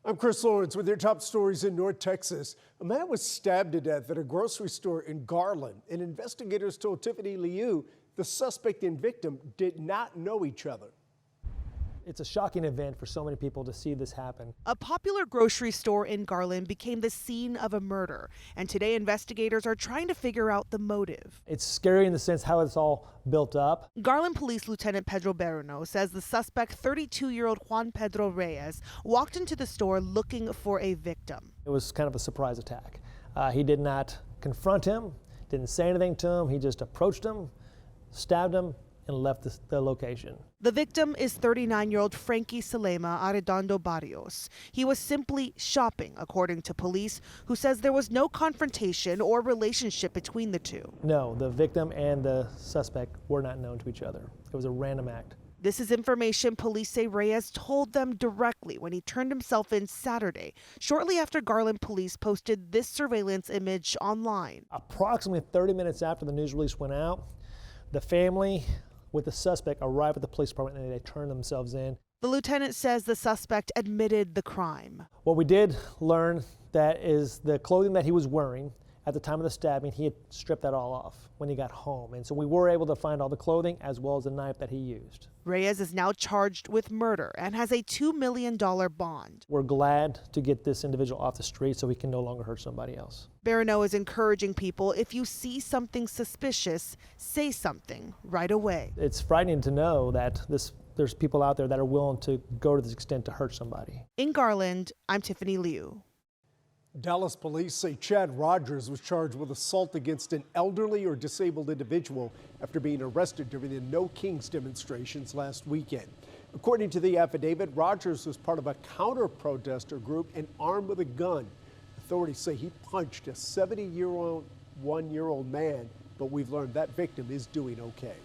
I'm Chris Lawrence with your top stories in North Texas. A man was stabbed to death at a grocery store in Garland, and investigators told Tiffany Liu the suspect and victim did not know each other. It's a shocking event for so many people to see this happen. A popular grocery store in Garland became the scene of a murder, and today investigators are trying to figure out the motive. It's scary in the sense how it's all built up. Garland Police Lieutenant Pedro Berno says the suspect, 32-year-old Juan Pedro Reyes, walked into the store looking for a victim. It was kind of a surprise attack. He did not confront him, didn't say anything to him. He just approached him, stabbed him, and left the location. The victim is 39-year-old Frankie Salema Arredondo Barrios. He was simply shopping, according to police, who says there was no confrontation or relationship between the two. No, the victim and the suspect were not known to each other. It was a random act. This is information police say Reyes told them directly when he turned himself in Saturday, shortly after Garland police posted this surveillance image online. Approximately 30 minutes after the news release went out, the family with the suspect arrived at the police department and they turned themselves in. The lieutenant says the suspect admitted the crime. What we did learn that is the clothing that he was wearing at the time of the stabbing, he had stripped that all off when he got home. And so we were able to find all the clothing as well as the knife that he used. Reyes is now charged with murder and has a $2 million bond. We're glad to get this individual off the street so he can no longer hurt somebody else. Berno is encouraging people, if you see something suspicious, say something right away. It's frightening to know that there's people out there that are willing to go to this extent to hurt somebody. In Garland, I'm Tiffany Liu. Dallas police say Chad Rogers was charged with assault against an elderly or disabled individual after being arrested during the No Kings demonstrations last weekend. According to the affidavit, Rogers was part of a counter-protestor group and armed with a gun. Authorities say he punched a 71-year-old man, but we've learned that victim is doing okay.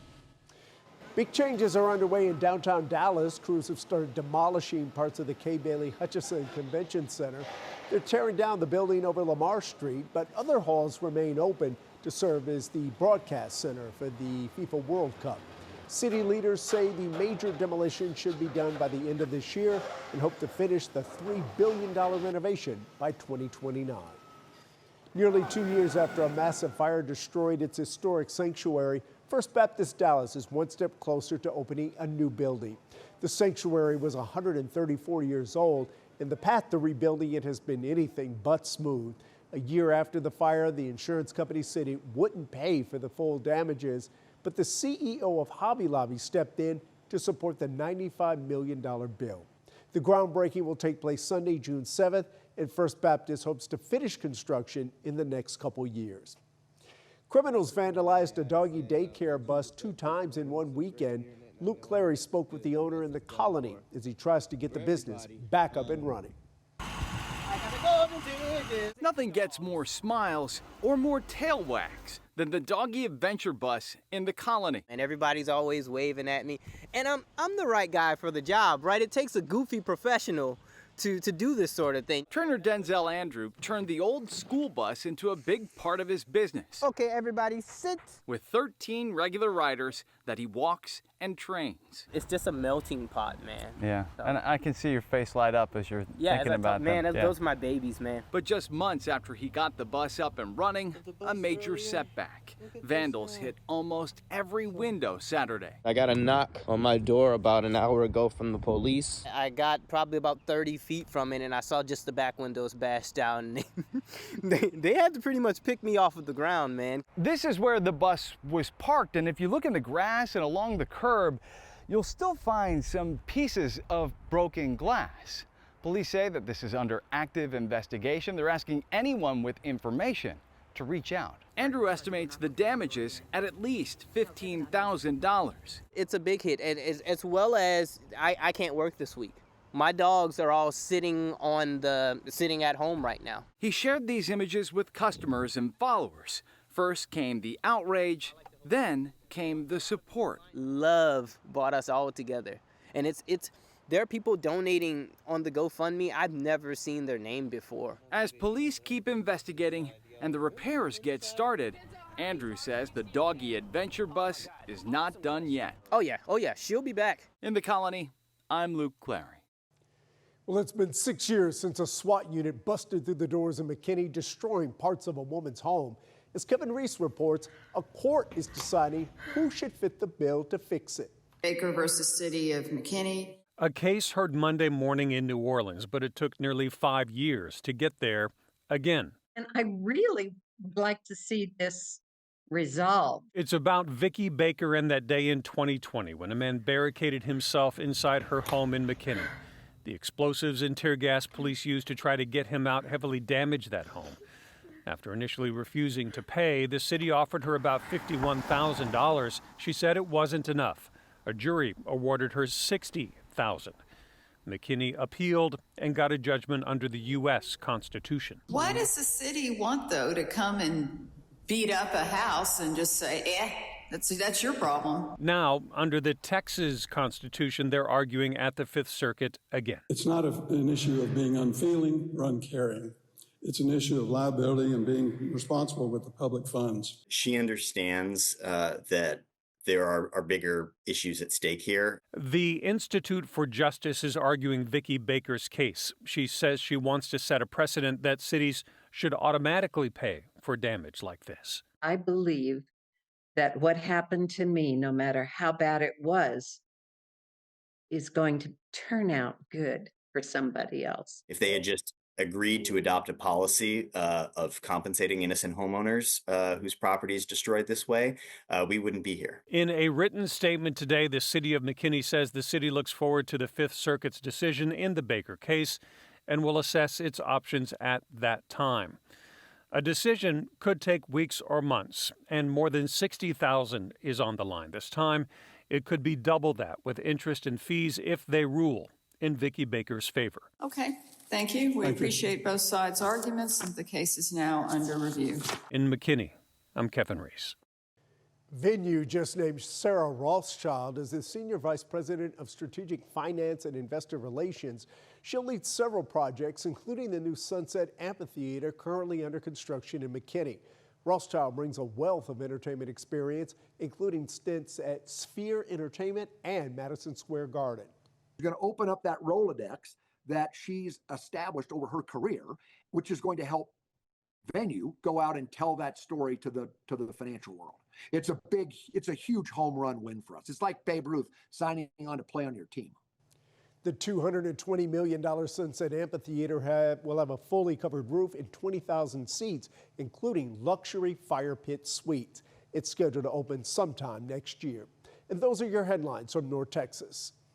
Big changes are underway in downtown Dallas. Crews have started demolishing parts of the Kay Bailey Hutchison Convention Center. They're tearing down the building over Lamar Street, but other halls remain open to serve as the broadcast center for the FIFA World Cup. City leaders say the major demolition should be done by the end of this year and hope to finish the $3 billion renovation by 2029. Nearly 2 years after a massive fire destroyed its historic sanctuary, First Baptist Dallas is one step closer to opening a new building. The sanctuary was 134 years old, and the path to rebuilding it has been anything but smooth. A year after the fire, the insurance company said it wouldn't pay for the full damages, but the CEO of Hobby Lobby stepped in to support the $95 million bill. The groundbreaking will take place Sunday, June 7th, and First Baptist hopes to finish construction in the next couple years. Criminals vandalized a doggy daycare bus 2 times in one weekend. Luke Clary spoke with the owner in the Colony as he tries to get the business back up and running. Nothing gets more smiles or more tail wags than the doggy adventure bus in the Colony. And everybody's always waving at me. And I'm the right guy for the job, right? It takes a goofy professional to do this sort of thing. Trainer Denzel Andrew turned the old school bus into a big part of his business. Okay, everybody sit. With 13 regular riders that he walks and trains. It's just a melting pot, man. Yeah, So. and I can see your face light up as you're thinking about man, them. those are my babies, man. But just months after he got the bus up and running, a major setback. Vandals hit almost every window Saturday. I got a knock on my door about an hour ago from the police. I got probably about 30 feet from it, and I saw just the back windows bashed down. They had to pretty much pick me off of the ground, man. This is where the bus was parked, and if you look in the grass and along the curb, you'll still find some pieces of broken glass. Police say that this is under active investigation. They're asking anyone with information to reach out. Andrew estimates the damages at least $15,000. It's a big hit, and as well as I can't work this week. My dogs are all sitting at home right now. He shared these images with customers and followers. First came the outrage, then came the support. Love brought us all together, and there are people donating on the GoFundMe. I've never seen their name before. As police keep investigating and the repairs get started, Andrew says the doggy adventure bus is not done yet. Oh yeah, she'll be back. In the Colony, I'm Luke Clary. Well, it's been 6 years since a SWAT unit busted through the doors in McKinney, destroying parts of a woman's home. As Kevin Reese reports, a court is deciding who should fit the bill to fix it. Baker versus City of McKinney. A case heard Monday morning in New Orleans, but it took nearly 5 years to get there again. And I really would like to see this resolved. It's about Vicki Baker and that day in 2020 when a man barricaded himself inside her home in McKinney. The explosives and tear gas police used to try to get him out heavily damaged that home. After initially refusing to pay, the city offered her about $51,000. She said it wasn't enough. A jury awarded her $60,000. McKinney appealed and got a judgment under the U.S. Constitution. Why does the city want, though, to come and beat up a house and just say, that's your problem? Now, under the Texas Constitution, they're arguing at the Fifth Circuit again. It's not an issue of being unfeeling or uncaring. It's an issue of liability and being responsible with the public funds. She understands that there are bigger issues at stake here. The Institute for Justice is arguing Vicki Baker's case. She says she wants to set a precedent that cities should automatically pay for damage like this. I believe that what happened to me, no matter how bad it was, is going to turn out good for somebody else. If they had just agreed to adopt a policy of compensating innocent homeowners whose property is destroyed this way, we wouldn't be here. In a written statement today, the city of McKinney says the city looks forward to the Fifth Circuit's decision in the Baker case and will assess its options at that time. A decision could take weeks or months, and more than $60,000 is on the line this time. It could be double that with interest and fees if they rule in Vicki Baker's favor. Okay, thank you. We appreciate both sides' arguments, and the case is now under review. In McKinney, I'm Kevin Reese. Venue just named Sarah Rothschild as the Senior Vice President of Strategic Finance and Investor Relations. She'll lead several projects, including the new Sunset Amphitheater currently under construction in McKinney. Rothschild brings a wealth of entertainment experience, including stints at Sphere Entertainment and Madison Square Garden. She's going to open up that Rolodex that she's established over her career, which is going to help Venue go out and tell that story to the financial world. It's a huge home run win for us. It's like Babe Ruth signing on to play on your team. The $220 million Sunset Amphitheater will have a fully covered roof and 20,000 seats, including luxury fire pit suites. It's scheduled to open sometime next year. And those are your headlines from North Texas.